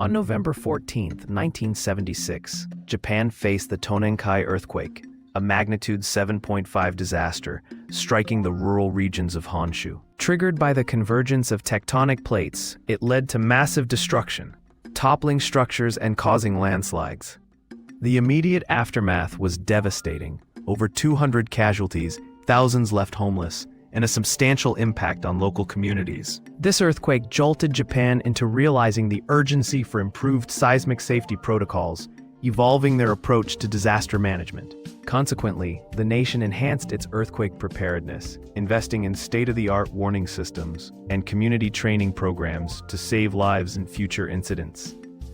On November 14, 1976, Japan faced the Tōnankai earthquake, a magnitude 7.5 disaster, striking the rural regions of Honshu. Triggered by the convergence of tectonic plates, it led to massive destruction, toppling structures and causing landslides. The immediate aftermath was devastating. Over 200 casualties, thousands left homeless, and a substantial impact on local communities. This earthquake jolted Japan into realizing the urgency for improved seismic safety protocols, evolving their approach to disaster management. Consequently, the nation enhanced its earthquake preparedness, investing in state-of-the-art warning systems and community training programs to save lives in future incidents.